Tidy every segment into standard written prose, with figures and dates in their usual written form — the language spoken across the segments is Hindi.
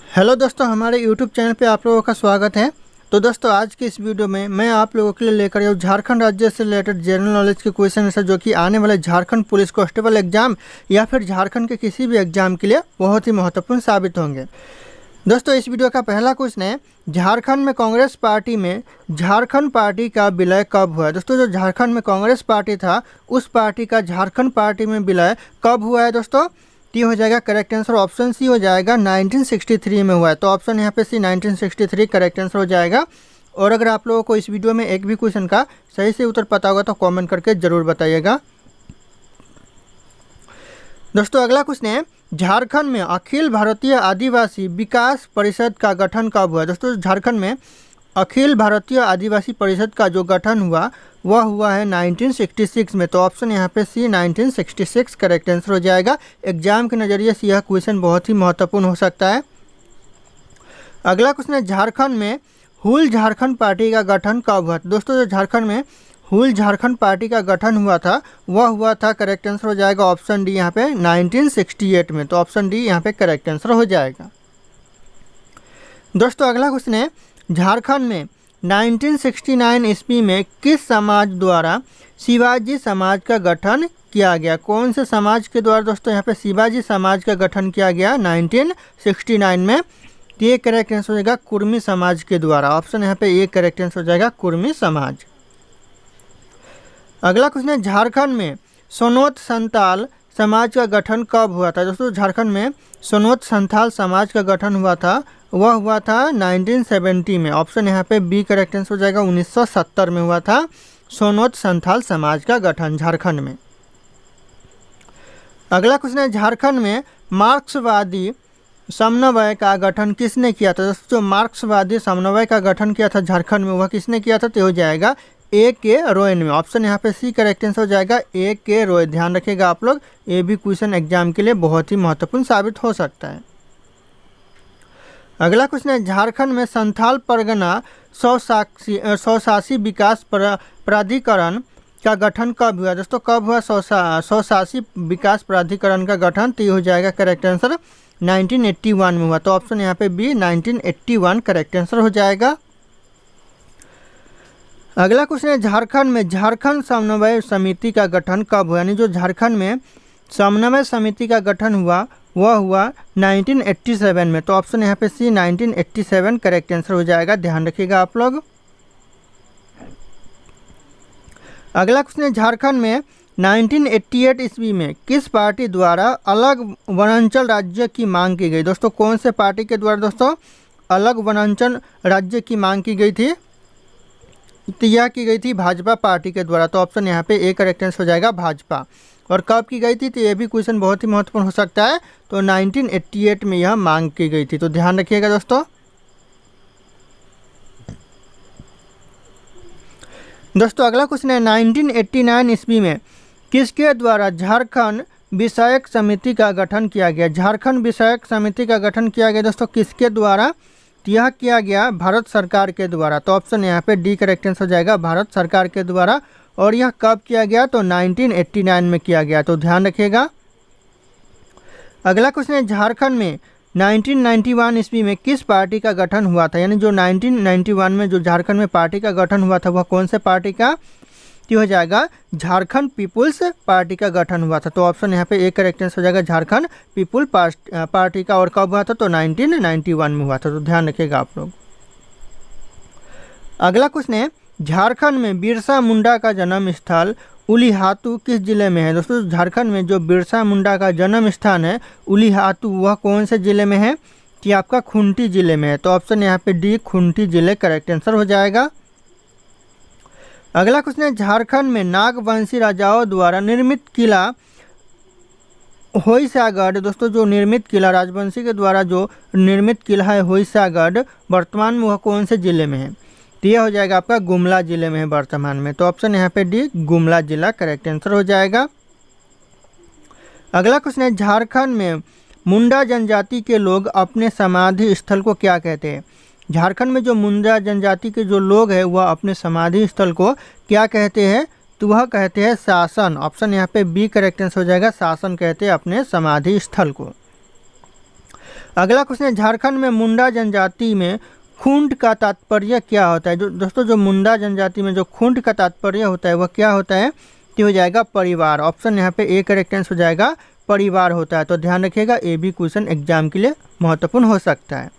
हेलो दोस्तों, हमारे यूट्यूब चैनल पे आप लोगों का स्वागत है। तो दोस्तों, आज की इस वीडियो में मैं आप लोगों के लिए लेकर आया हूँ झारखंड राज्य से रिलेटेड जनरल नॉलेज के क्वेश्चन आंसर, जो कि आने वाले झारखंड पुलिस कांस्टेबल एग्जाम या फिर झारखंड के किसी भी एग्जाम के लिए बहुत ही महत्वपूर्ण साबित होंगे। दोस्तों, इस वीडियो का पहला क्वेश्चन है, झारखंड में कांग्रेस पार्टी में झारखंड पार्टी का विलय कब हुआ है। दोस्तों, जो झारखंड में कांग्रेस पार्टी था उस पार्टी का झारखंड पार्टी में विलय कब हुआ है दोस्तों? टी हो जाएगा करेक्ट आंसर, ऑप्शन सी हो जाएगा 1963 में हुआ है। तो ऑप्शन यहाँ पे सी 1963 करेक्ट आंसर हो जाएगा। और अगर आप लोगों को इस वीडियो में एक भी क्वेश्चन का सही से उत्तर पता होगा तो कमेंट करके ज़रूर बताइएगा। दोस्तों, अगला क्वेश्चन है, झारखंड में अखिल भारतीय आदिवासी विकास परिषद का गठन कब हुआ है। दोस्तों, झारखंड में अखिल भारतीय आदिवासी परिषद का जो गठन हुआ वह हुआ है 1966 में। तो ऑप्शन यहाँ पे सी 1966 करेक्ट आंसर हो जाएगा। एग्जाम के नज़रिए से यह क्वेश्चन बहुत ही महत्वपूर्ण हो सकता है। अगला क्वेश्चन है, झारखंड में हुल झारखंड पार्टी का गठन कब हुआ। दोस्तों, जो झारखंड में हुल झारखंड पार्टी का गठन हुआ था वह हुआ था, करेक्ट आंसर हो जाएगा ऑप्शन डी यहाँ पे 1968 में। तो ऑप्शन डी यहाँ पे करेक्ट आंसर हो जाएगा। दोस्तों, अगला क्वेश्चन है, झारखंड में 1969 ईस्वी में किस समाज द्वारा शिवाजी समाज का गठन किया गया। कौन से समाज के द्वारा दोस्तों यहाँ पे शिवाजी समाज का गठन किया गया 1969 में? तो ये करेक्ट आंसर हो जाएगा कुर्मी समाज के द्वारा। ऑप्शन यहाँ पे ये करेक्ट आंसर हो जाएगा कुर्मी समाज। अगला क्वेश्चन है, झारखंड में सोनोत संताल समाज का गठन कब हुआ था। दोस्तों, झारखंड में सोनोत संथाल समाज का गठन हुआ था वह हुआ था 1970 में। ऑप्शन यहाँ पे बी करेक्ट आंसर हो जाएगा 1970 में हुआ था सोनोत संथाल समाज का गठन झारखंड में। अगला क्वेश्चन है, झारखंड में मार्क्सवादी समन्वय का गठन किसने किया था। दोस्तों, जो मार्क्सवादी समन्वय का गठन किया था झारखंड में वह किसने किया था? तो हो जाएगा ए के रॉय में। ऑप्शन यहाँ पे सी करेक्ट आंसर हो जाएगा ए के रॉय। ध्यान रखिएगा आप लोग, ये भी क्वेश्चन एग्जाम के लिए बहुत ही महत्वपूर्ण साबित हो सकता है। अगला क्वेश्चन है, झारखंड में संथाल परगना स्वशासी विकास प्राधिकरण का गठन कब हुआ। दोस्तों, कब हुआ स्वशासी विकास प्राधिकरण का गठन? तो ये हो जाएगा करेक्ट आंसर 1981 में हुआ। तो ऑप्शन यहाँ पे बी 1981 करेक्ट आंसर हो जाएगा। अगला क्वेश्चन है, झारखंड में झारखंड समन्वय समिति का गठन कब हुआ। यानी जो झारखंड में समन्वय समिति का गठन हुआ वह हुआ 1987 में। तो ऑप्शन यहाँ पे सी 1987 करेक्ट आंसर हो जाएगा। ध्यान रखिएगा आप लोग। अगला क्वेश्चन है, झारखंड में 1988 ईस्वी में किस पार्टी द्वारा अलग वनांचल राज्य की मांग की गई। दोस्तों, कौन से पार्टी के द्वारा दोस्तों अलग वनांचल राज्य की मांग की गई थी? तो यह की गई थी भाजपा पार्टी के द्वारा। तो ऑप्शन यहाँ पे ए करेक्ट आंसर हो जाएगा भाजपा। और कब की गई थी? तो ये भी क्वेश्चन बहुत ही महत्वपूर्ण हो सकता है। तो 1988 में यह मांग की गई थी। तो ध्यान रखिएगा दोस्तों। अगला क्वेश्चन है, 1989 ईस्वी में किसके द्वारा झारखंड विषयक समिति का गठन किया गया। झारखंड विषयक समिति का गठन किया गया दोस्तों किसके द्वारा? यह किया गया भारत सरकार के द्वारा। तो ऑप्शन यहाँ पे डी करेक्ट आंसर हो जाएगा भारत सरकार के द्वारा। और यह कब किया गया? तो 1989 में किया गया। तो ध्यान रखिएगा। अगला क्वेश्चन है, झारखंड में 1991 ईस्वी में किस पार्टी का गठन हुआ था। यानी जो 1991 में जो झारखंड में पार्टी का गठन हुआ था वह कौन से पार्टी का? तो हो जाएगा झारखंड पीपुल्स पार्टी का गठन हुआ था। तो ऑप्शन यहाँ पे एक करेक्ट आंसर हो जाएगा झारखंड पीपुल पार्टी का। और कब हुआ था? तो 1991 में हुआ था। तो ध्यान रखिएगा आप लोग। अगला क्वेश्चन है, झारखंड में बिरसा मुंडा का जन्म स्थल उलीहातू किस जिले में है। दोस्तों, झारखंड में जो बिरसा मुंडा का जन्म स्थान है उलीहातू वह कौन से जिले में है? कि आपका खूंटी जिले में है। तो ऑप्शन यहाँ पे डी खूंटी जिले करेक्ट आंसर हो जाएगा। अगला क्वेश्चन है, झारखंड में नागवंशी राजाओं द्वारा निर्मित किला होयसागढ़। दोस्तों, जो निर्मित किला राजवंशी के द्वारा जो निर्मित किला है होयसागढ़ वर्तमान में वह कौन से जिले में है? तो यह हो जाएगा आपका गुमला जिले में है वर्तमान में। तो ऑप्शन यहाँ पे डी गुमला जिला करेक्ट आंसर हो जाएगा। अगला क्वेश्चन है, झारखंड में मुंडा जनजाति के लोग अपने समाधि स्थल को क्या कहते हैं। झारखंड में जो मुंडा जनजाति के जो लोग हैं वह अपने समाधि स्थल को क्या कहते हैं? तो वह कहते हैं शासन। ऑप्शन यहाँ पे बी करेक्ट आंसर हो जाएगा शासन कहते हैं अपने समाधि स्थल को। अगला क्वेश्चन है, झारखंड में मुंडा जनजाति में खूंट का तात्पर्य क्या होता है। जो दोस्तों जो मुंडा जनजाति में जो खूंट का तात्पर्य होता है वह क्या होता है, तो हो जाएगा परिवार। ऑप्शन यहाँ पे ए करेक्ट आंसर हो जाएगा, परिवार होता है। तो ध्यान रखिएगा, ए भी क्वेश्चन एग्जाम के लिए महत्वपूर्ण हो सकता है।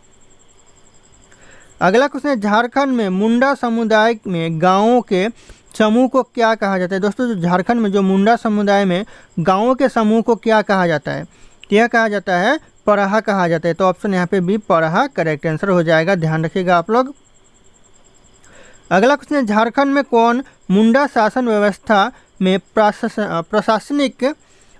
अगला क्वेश्चन है, झारखंड में मुंडा समुदाय में गाँवों के समूह को क्या कहा जाता है। दोस्तों जो झारखंड में जो मुंडा समुदाय में गाँवों के समूह को क्या कहा जाता है, यह कहा जाता है परहा कहा जाता है। तो ऑप्शन यहाँ पे बी परहा करेक्ट आंसर हो जाएगा, ध्यान रखिएगा आप लोग। अगला क्वेश्चन है, झारखंड में कौन मुंडा शासन व्यवस्था में प्रशासनिक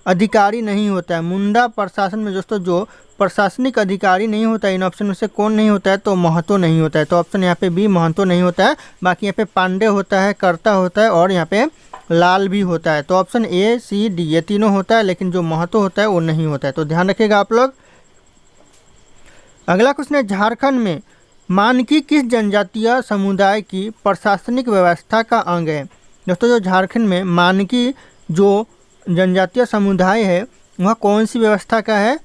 अधिकारी नहीं होता है। मुंडा प्रशासन में दोस्तों जो प्रशासनिक अधिकारी नहीं होता है, इन ऑप्शन में से कौन नहीं होता है, तो महतो नहीं होता है। तो ऑप्शन यहाँ पे बी महतो नहीं होता है। बाकी यहाँ पे पांडे होता है, कर्ता होता है और यहाँ पे लाल भी होता है। तो ऑप्शन ए सी डी ये तीनों होता है, लेकिन जो महतो होता है वो नहीं होता है। तो ध्यान रखिएगा आप लोग। अगला क्वेश्चन है, झारखंड में मानकी किस जनजातीय समुदाय की प्रशासनिक व्यवस्था का अंग है। दोस्तों जो झारखंड में मानकी जो जनजातीय समुदाय है वह कौन सी व्यवस्था का है,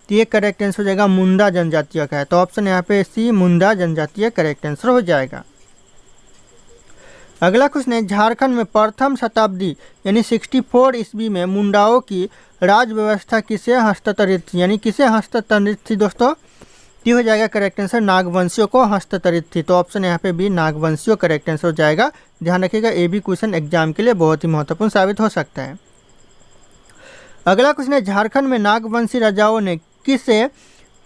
तो ये करेक्ट आंसर हो जाएगा मुंडा जनजातीय का है। तो ऑप्शन यहाँ पे सी मुंडा जनजातीय करेक्ट आंसर हो जाएगा। अगला क्वेश्चन है, झारखंड में प्रथम शताब्दी यानी 64 ईस्वी में मुंडाओं की राज व्यवस्था किसे हस्तांतरित थी, यानी किसे हस्तांतरित थी दोस्तों, ये हो जाएगा करेक्ट आंसर नागवंशियों को हस्तांतरित थी। तो ऑप्शन यहाँ पे भी नागवंशियों करेक्ट आंसर हो जाएगा, ध्यान रखिएगा। ए भी क्वेश्चन एग्जाम के लिए बहुत ही महत्वपूर्ण साबित हो सकता है। अगला क्वेश्चन है, झारखंड में नागवंशी राजाओं ने किसे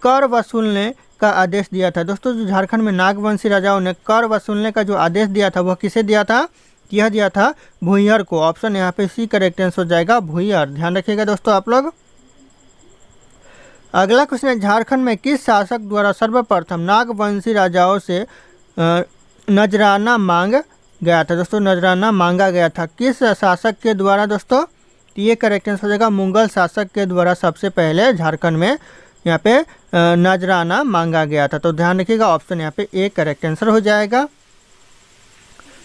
कर वसूलने का आदेश दिया था। दोस्तों जो झारखंड में नागवंशी राजाओं ने कर वसूलने का जो आदेश दिया था वह किसे दिया था, यह दिया था भुइंर को। ऑप्शन यहाँ पे सी करेक्ट आंसर हो जाएगा भुइंर, ध्यान रखिएगा दोस्तों आप लोग। अगला क्वेश्चन है, झारखंड में किस शासक द्वारा सर्वप्रथम नागवंशी राजाओं से नजराना मांग गया था। दोस्तों नजराना मांगा गया था किस शासक के द्वारा दोस्तों, तो ये करेक्ट आंसर हो जाएगा मुगल शासक के द्वारा सबसे पहले झारखंड में यहाँ पे नजराना मांगा गया था। तो ध्यान रखिएगा, ऑप्शन यहाँ पे ए करेक्ट आंसर हो जाएगा।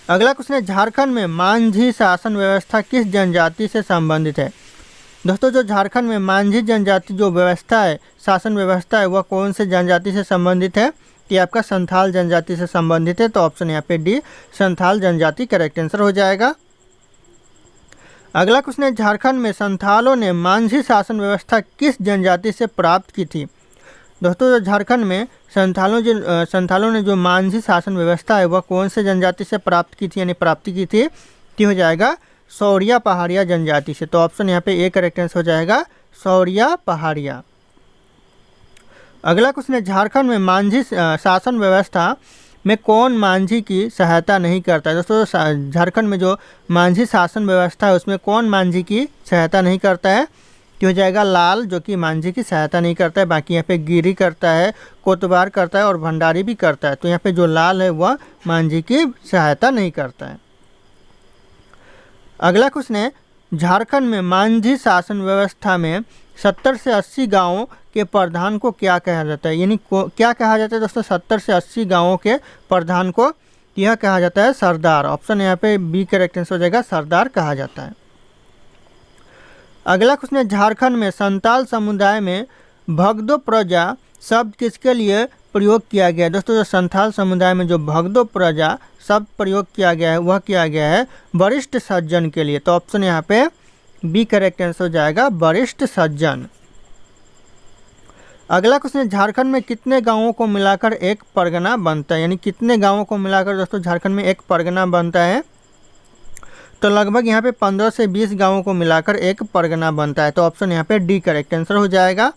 अगला क्वेश्चन है, झारखंड में मांझी शासन व्यवस्था किस जनजाति से संबंधित है। दोस्तों जो झारखंड में मांझी जनजाति जो व्यवस्था है, शासन व्यवस्था है, वह कौन से जनजाति से संबंधित है, ये आपका संथाल जनजाति से संबंधित है। तो ऑप्शन यहाँ पे डी संथाल जनजाति करेक्ट आंसर हो जाएगा। अगला क्वेश्चन है, झारखंड में संथालों ने मांझी शासन व्यवस्था किस जनजाति से प्राप्त की थी। दोस्तों जो झारखंड में संथालों ने जो मांझी शासन व्यवस्था है वह कौन से जनजाति से प्राप्त की थी, यानी प्राप्ति की थी, तो हो जाएगा सौरिया पहाड़िया जनजाति से। तो ऑप्शन यहाँ पे ए करेक्ट आंसर हो जाएगा सौरिया पहाड़िया। अगला क्वेश्चन है, झारखंड में मांझी शासन व्यवस्था में कौन मांझी की सहायता नहीं करता है। दोस्तों झारखंड में जो मांझी शासन व्यवस्था है उसमें कौन मांझी की सहायता नहीं करता है, तो हो जाएगा लाल, जो कि मांझी की सहायता नहीं करता है। बाकी यहाँ पे गिरी करता है, कोतवार करता है और भंडारी भी करता है। तो यहाँ पे जो लाल है वह मांझी की सहायता नहीं करता है। अगला क्वेश्चन है, झारखंड में मांझी शासन व्यवस्था में 70 से 80 गांवों के प्रधान को क्या कहा जाता है, यानी क्या कहा जाता है दोस्तों, 70 से 80 गांवों के प्रधान को यह कहा जाता है सरदार। ऑप्शन यहाँ पे बी करेक्ट आंसर हो जाएगा सरदार कहा जाता है। अगला क्वेश्चन है, झारखंड में संताल समुदाय में भगदो प्रजा शब्द किसके लिए प्रयोग किया गया है। दोस्तों जो संथाल समुदाय में जो भगदो प्रजा शब्द प्रयोग किया गया है वह किया गया है वरिष्ठ सज्जन के लिए। तो ऑप्शन यहाँ पे बी करेक्ट आंसर हो जाएगा वरिष्ठ सज्जन। अगला क्वेश्चन है, झारखंड में कितने गांवों को मिलाकर एक परगना बनता है, यानी कितने गांवों को मिलाकर दोस्तों झारखंड में एक परगना बनता है। तो लगभग यहाँ पे 15 से 20 गांवों को मिलाकर एक परगना बनता है। तो ऑप्शन यहाँ पे डी करेक्ट आंसर हो जाएगा।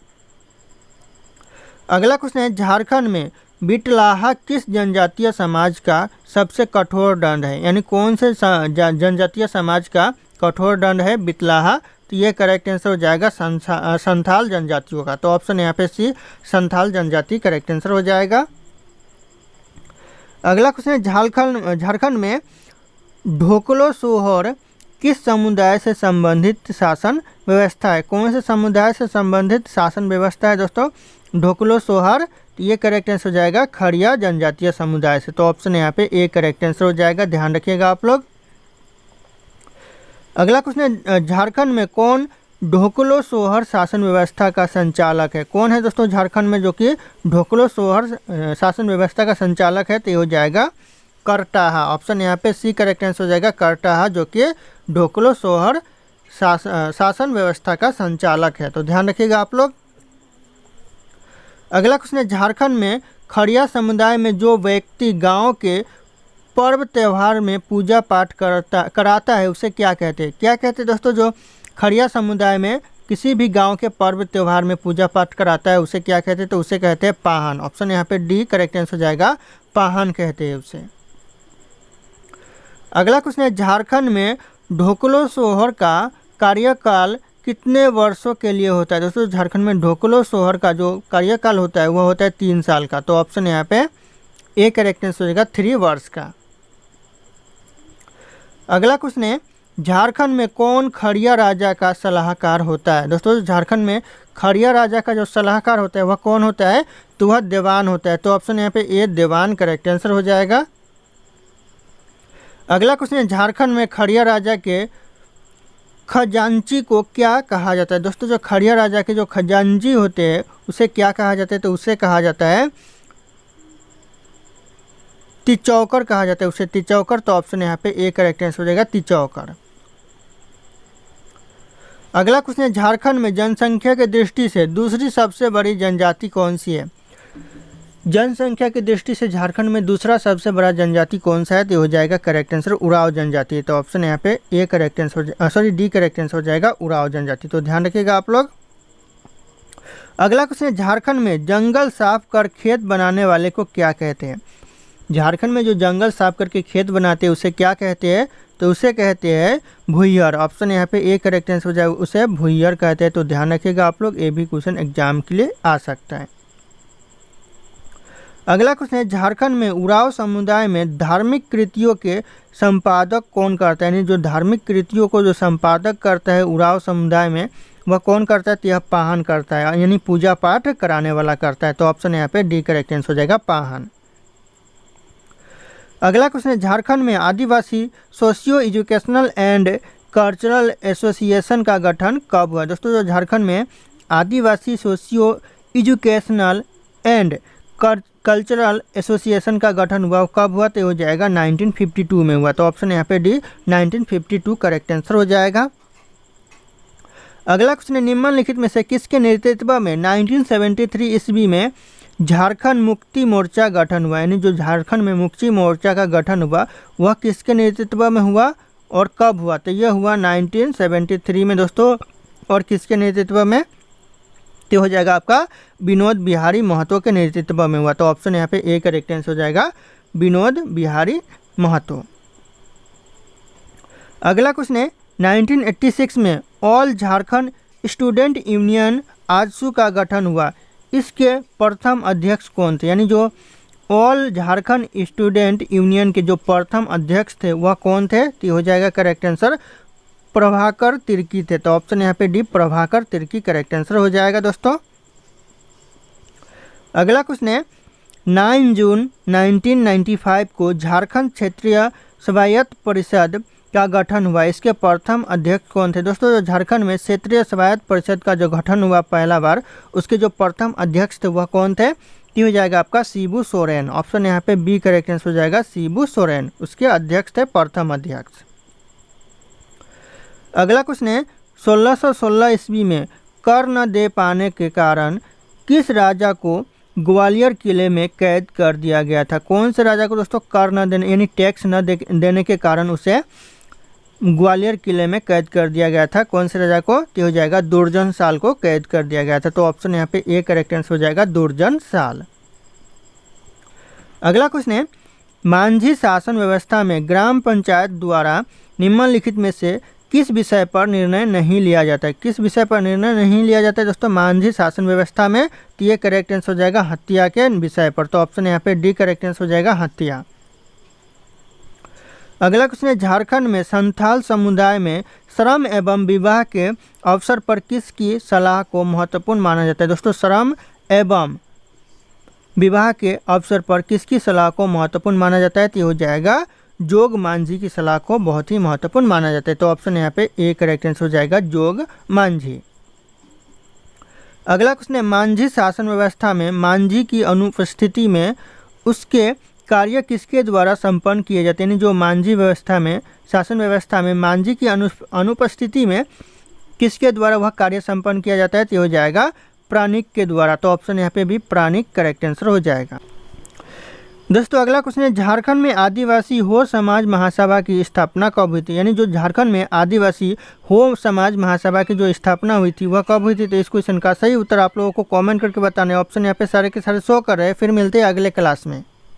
अगला क्वेश्चन है, झारखंड में बिटलाहा किस जनजातीय समाज का सबसे कठोर दंड है, यानी कौन से जनजातीय समाज का कठोर दंड है बिटलाहा। तो ये करेक्ट आंसर हो जाएगा संथाल जनजातियों का। तो ऑप्शन यहाँ पे सी संथाल जनजाति करेक्ट आंसर हो जाएगा। अगला क्वेश्चन है, झारखंड में ढोकलो सोहर किस समुदाय से संबंधित शासन व्यवस्था है, कौन से समुदाय से संबंधित शासन व्यवस्था है दोस्तों ढोकलो सोहर। तो ये करेक्ट आंसर हो जाएगा खड़िया जनजातीय समुदाय से। तो ऑप्शन यहाँ पे ए करेक्ट आंसर हो जाएगा, ध्यान रखिएगा आप लोग। अगला क्वेश्चन है, झारखंड में कौन ढोकलो सोहर शासन व्यवस्था का संचालक है। कौन है दोस्तों झारखंड में जो कि ढोकलो सोहर शासन व्यवस्था का संचालक है? तो ये हो जाएगा करटाहा। ऑप्शन यहाँ पे सी करेक्ट आंसर हो जाएगा, करटाहा, जो कि ढोकलो सोहर शासन व्यवस्था का संचालक है। तो ध्यान रखिएगा आप लोग। अगला क्वेश्चन है, झारखंड में खड़िया समुदाय में जो व्यक्ति गांव के पर्व त्यौहार में पूजा पाठ कराता है उसे क्या कहते हैं? क्या कहते हैं दोस्तों? जो खड़िया समुदाय में किसी भी गांव के पर्व त्यौहार में पूजा पाठ कराता है उसे क्या कहते हैं? तो उसे कहते हैं पाहन। ऑप्शन यहाँ पे डी करेक्ट आंसर हो जाएगा, पाहन कहते हैं उसे। अगला क्वेश्चन है, झारखंड में ढोकलो सोहर का कार्यकाल कितने वर्षों के लिए होता है? दोस्तों झारखंड में ढोकलो सोहर का जो कार्यकाल होता है वह होता है 3 साल का। तो ऑप्शन यहाँ पे ए करेक्ट आंसर हो जाएगा, 3 वर्ष का। अगला क्वेश्चन है, झारखंड में कौन खड़िया राजा का सलाहकार होता है? दोस्तों झारखंड में खड़िया राजा का जो सलाहकार होता है वह कौन होता है? तो वह देवान होता है। तो ऑप्शन यहाँ पे ए देवान करेक्ट आंसर हो जाएगा। अगला क्वेश्चन है, झारखंड में खड़िया राजा के खजांची को क्या कहा जाता है? दोस्तों जो खड़िया राजा के जो खजांची होते हैं उसे क्या कहा जाता है? तो उसे कहा जाता है तिचौकर कहा जाता है उसे, तिचौकर। तो ऑप्शन यहाँ पे ए करेक्ट आंसर हो जाएगा, तिचौकर। अगला क्वेश्चन है, झारखंड में जनसंख्या की दृष्टि से दूसरी सबसे बड़ी जनजाति कौन सी है? जनसंख्या की दृष्टि से झारखंड में दूसरा सबसे बड़ा जनजाति कौन सा है? तो हो जाएगा करेक्ट आंसर उराव जनजाति। तो ऑप्शन यहाँ पे A correct answer D correct answer हो जाएगा, उराव जनजाति। तो ध्यान रखिएगा आप लोग। अगला क्वेश्चन है, झारखंड में जंगल साफ कर खेत बनाने वाले को क्या कहते हैं? झारखंड में जो जंगल साफ करके खेत बनाते हैं उसे क्या कहते हैं? तो उसे कहते हैं भुइयर। ऑप्शन यहाँ पे ए करेक्ट आंसर हो जाएगा, उसे भुइयर कहते हैं। तो ध्यान रखिएगा आप लोग, ये भी क्वेश्चन एग्जाम के लिए आ सकता है। अगला क्वेश्चन है, झारखंड में उराव समुदाय में धार्मिक कृतियों के संपादक कौन करता है? यानी जो धार्मिक कृतियों को जो संपादक करता है उराव समुदाय में वह कौन करता है? तो यह पाहन करता है, यानी पूजा पाठ कराने वाला करता है। तो ऑप्शन यहाँ पे डी करेक्ट आंसर हो जाएगा, पाहन। अगला क्वेश्चन है, झारखंड में Adivasi socio educational and cultural association का गठन कब हुआ? दोस्तों जो झारखंड में Adivasi socio educational and cultural association का गठन हुआ कब हुआ? तो हो जाएगा 1952 में हुआ। तो ऑप्शन यहाँ पे डी 1952 करेक्ट आंसर हो जाएगा। अगला क्वेश्चन है, निम्नलिखित में से किसके नेतृत्व में 1973 ईस्वी में झारखंड मुक्ति मोर्चा गठन हुआ? यानी जो झारखंड में मुक्ति मोर्चा का गठन हुआ वह किसके नेतृत्व में हुआ और कब हुआ? तो यह हुआ 1973 में दोस्तों। और किसके नेतृत्व में? तो हो जाएगा आपका विनोद बिहारी महतो के नेतृत्व में हुआ। तो ऑप्शन यहाँ पे ए करेक्ट आंसर हो जाएगा, विनोद बिहारी महतो। अगला क्वेश्चन है, 1986 में all Jharkhand student union AJSU का गठन हुआ, इसके प्रथम अध्यक्ष कौन थे? यानी जो ऑल झारखंड स्टूडेंट यूनियन के जो प्रथम अध्यक्ष थे वह कौन थे? तो हो जाएगा करेक्ट आंसर प्रभाकर तिर्की थे। तो ऑप्शन यहाँ पे D Prabhakar Tirkey correct answer हो जाएगा दोस्तों। अगला क्वेश्चन है, 9 जून 1995 को झारखंड क्षेत्रीय स्वायत्त परिषद का गठन हुआ, इसके प्रथम अध्यक्ष कौन थे? दोस्तों जो झारखंड में क्षेत्रीय स्वायत्त परिषद का जो गठन हुआ पहला बार, उसके जो प्रथम अध्यक्ष थे वह कौन थे? तो हो जाएगा आपका शिबू सोरेन। ऑप्शन यहाँ पे बी करेक्ट आंसर हो जाएगा, शिबू सोरेन उसके अध्यक्ष थे, प्रथम अध्यक्ष। अगला क्वेश्चन है, 1616 ईस्वी में कर न दे पाने के कारण किस राजा को ग्वालियर किले में कैद कर दिया गया था? कौन से राजा को दोस्तों कर न देने यानी टैक्स न देने के कारण उसे ग्वालियर किले में कैद कर दिया गया था? कौन से राजा को? तो हो जाएगा दुर्जन साल को कैद कर दिया गया था। तो ऑप्शन यहाँ पे ए करेक्ट आंसर हो जाएगा, दुर्जन साल। अगला क्वेश्चन है, मांझी शासन व्यवस्था में ग्राम पंचायत द्वारा निम्नलिखित में से किस विषय पर निर्णय नहीं लिया जाता है? किस विषय पर निर्णय नहीं लिया जाता है दोस्तों मांझी शासन व्यवस्था में? तो ये करेक्ट आंसर हो जाएगा हत्या के विषय पर। तो ऑप्शन यहाँ पे डी करेक्ट आंसर हो जाएगा, हत्या। अगला क्वेश्चन है, झारखंड में संथाल समुदाय में श्रम एवं विवाह के अवसर पर किसकी सलाह को महत्वपूर्ण माना जाता है? दोस्तों श्रम एवं विवाह के अवसर पर किसकी सलाह को महत्वपूर्ण माना जाता है? तो हो जाएगा जोग मांझी की सलाह को बहुत ही महत्वपूर्ण माना जाता है। तो ऑप्शन यहाँ पे ए करेक्ट आंसर हो जाएगा, जोग मांझी। अगला क्वेश्चन है, मांझी शासन व्यवस्था में मांझी की अनुपस्थिति में उसके कार्य किसके द्वारा संपन्न किए जाते हैं? यानी जो मांझी व्यवस्था में, शासन व्यवस्था में मांझी की अनुपस्थिति में किसके द्वारा वह कार्य संपन्न किया जाता है? तो हो जाएगा प्राणिक के द्वारा। तो ऑप्शन यहाँ पे भी प्राणिक करेक्ट आंसर हो जाएगा। दोस्तों अगला क्वेश्चन है, झारखंड में आदिवासी हो समाज महासभा की स्थापना कब हुई थी? यानी जो झारखंड में आदिवासी हो समाज महासभा की जो स्थापना हुई थी वह कब हुई थी? तो इस क्वेश्चन का सही उत्तर आप लोगों को कमेंट करके बताना है। ऑप्शन यहाँ पे सारे के सारे शो कर रहे हैं। फिर मिलते हैं अगले क्लास में।